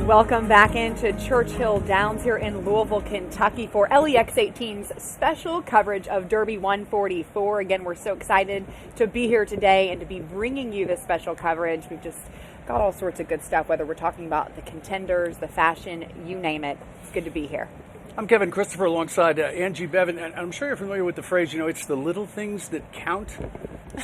Welcome back into Churchill Downs here in Louisville, Kentucky for LEX 18's special coverage of Derby 144. Again, we're so excited to be here today and to be bringing you this special coverage. We've just got all sorts of good stuff, whether we're talking about the contenders, the fashion, you name it. It's good to be here. I'm Kevin Christopher alongside Angie Bevan, and I'm sure you're familiar with the phrase, it's the little things that count.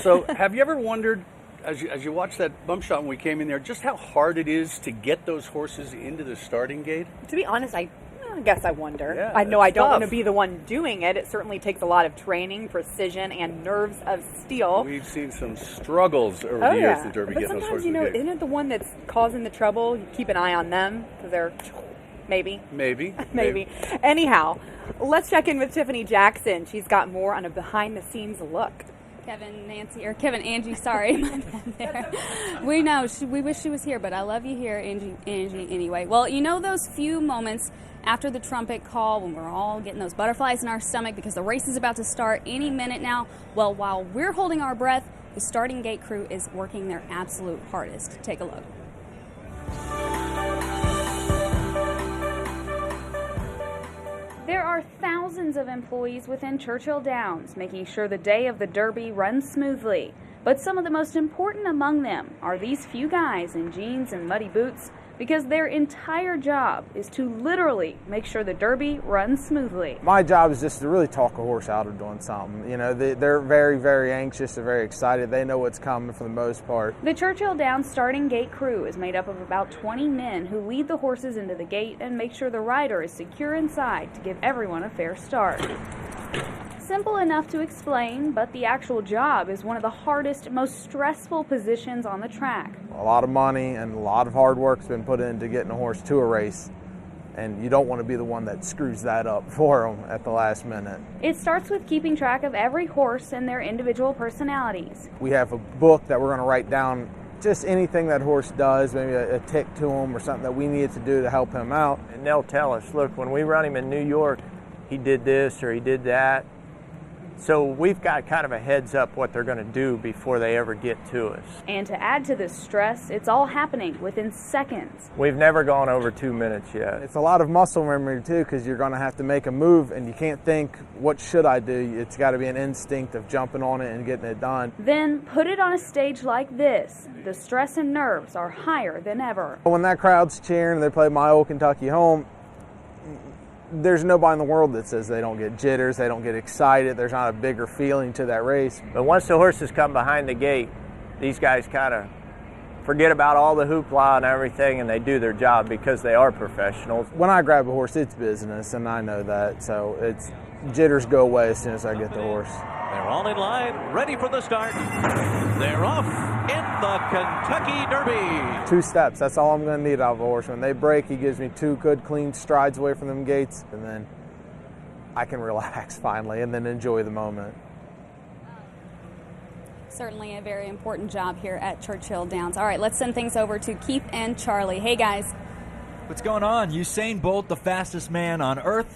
So have you ever wondered, as you watched that bump shot when we came in there, just how hard it is to get those horses into the starting gate? To be honest, I guess I wonder. Yeah, I know I don't tough. want to be the one doing it. It certainly takes a lot of training, precision, and nerves of steel. We've seen some struggles over the years at Derby But getting those sometimes, horses in the gate. isn't it the one that's causing the trouble? You keep an eye on them because they're maybe. Anyhow, let's check in with Tiffany Jackson. She's got more on a behind-the-scenes look. Kevin, Angie, sorry. My bad there. We wish she was here, but I love you here, Angie, anyway. Well, those few moments after the trumpet call when we're all getting those butterflies in our stomach because the race is about to start any minute now? Well, while we're holding our breath, the starting gate crew is working their absolute hardest. Take a look. There are thousands of employees within Churchill Downs making sure the day of the Derby runs smoothly. But some of the most important among them are these few guys in jeans and muddy boots because their entire job is to literally make sure the Derby runs smoothly. My job is just to really talk a horse out of doing something. They're very, very anxious. They're very excited. They know what's coming for the most part. The Churchill Downs starting gate crew is made up of about 20 men who lead the horses into the gate and make sure the rider is secure inside to give everyone a fair start. Simple enough to explain, but the actual job is one of the hardest, most stressful positions on the track. A lot of money and a lot of hard work has been put into getting a horse to a race, and you don't want to be the one that screws that up for them at the last minute. It starts with keeping track of every horse and their individual personalities. We have a book that we're going to write down just anything that horse does, maybe a tick to him or something that we need to do to help him out. And they'll tell us, look, when we run him in New York, he did this or he did that. So we've got kind of a heads up what they're going to do before they ever get to us. And to add to this stress, it's all happening within seconds. We've never gone over 2 minutes yet. It's a lot of muscle memory too, because you're going to have to make a move and you can't think, what should I do? It's got to be an instinct of jumping on it and getting it done. Then put it on a stage like this. The stress and nerves are higher than ever. When that crowd's cheering and they play My Old Kentucky Home, there's nobody in the world that says they don't get jitters, they don't get excited, there's not a bigger feeling to that race. But once the horses come behind the gate, these guys kind of forget about all the hoopla and everything, and they do their job because they are professionals. When I grab a horse, it's business, and I know that, so jitters go away as soon as I get the horse. They're all in line, ready for the start. They're off in the Kentucky Derby. 2 steps, that's all I'm going to need out of a horse. When they break, he gives me 2 good, clean strides away from them gates, and then I can relax finally and then enjoy the moment. Certainly a very important job here at Churchill Downs. All right, let's send things over to Keith and Charlie. Hey, guys. What's going on? Usain Bolt, the fastest man on earth.